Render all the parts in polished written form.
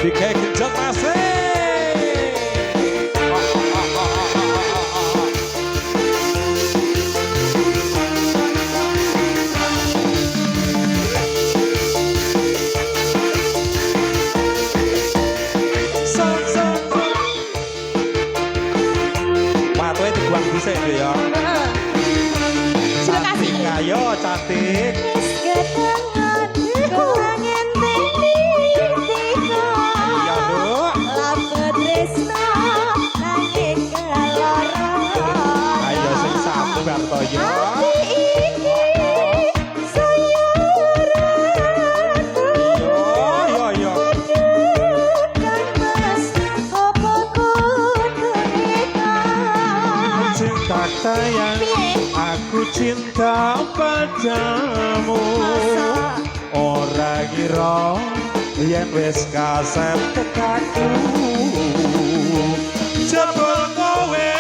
Dike genjot masih. Patuhe diguang dhisik ya. Terima kasih. Ayo cantik. Ayo sing sabar to ya. Sayang, aku cinta padamu. Ora kira yen wis kasep tekaku. Jebul kowe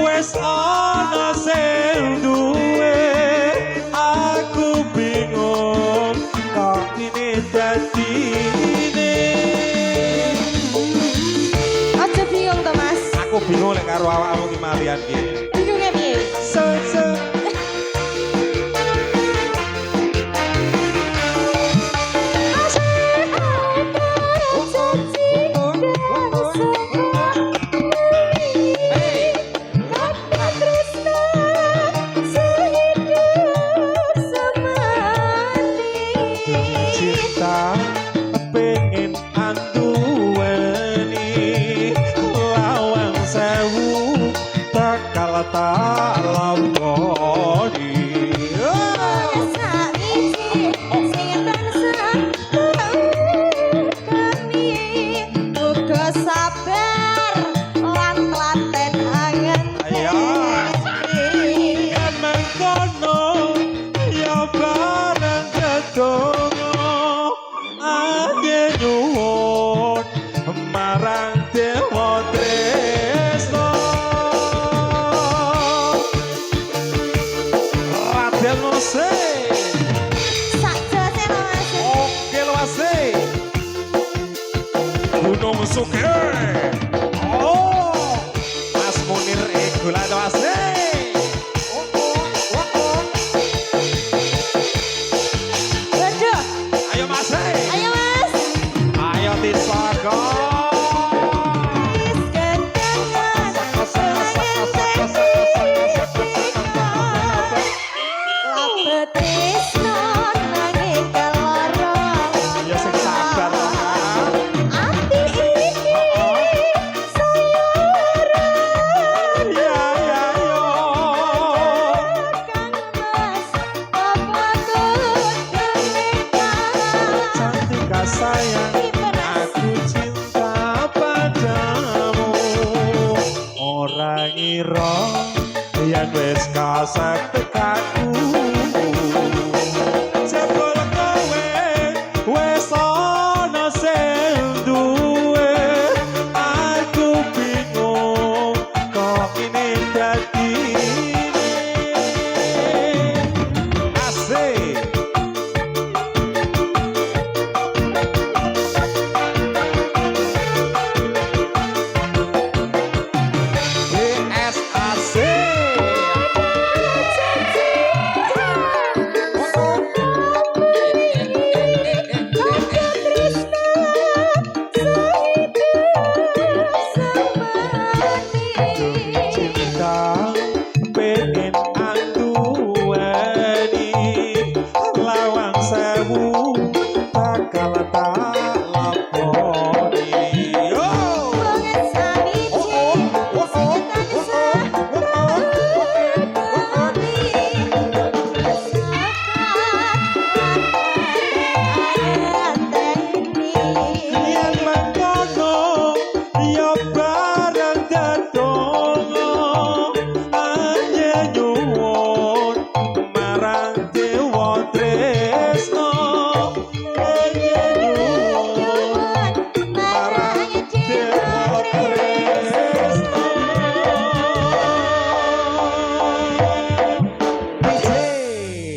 wis ana sing duwe. Aku bingung kok ini dadine. Aja bingung to, Mas. Aku bingung lek karo awakmu ki malian ki. Bingungnya piye? Cinta pengen anduweni lawang sewu bakal tak lakoni. Sabar lan telaten angen. Ayo emang kono ya bareng gedongo ane nyuwun marang dewa tresno. Raden Mose Sakjane lho, Mas. oke lo asik Gunung Suke. Oh Mas Munir Egula lo asik. Waduh, Ayo Mas ayo Mas. ayo Tisaka. Ya sing sabar ya ya yo. Cantik sayang aku cinta padamu. Ora ngira yen wis kasep tekaku. Jebul kowe wis ana sing duwe. Aku bingung kok ini dadine. Asik. BSAC. Cinta pengen anduweni lawang sewu bakal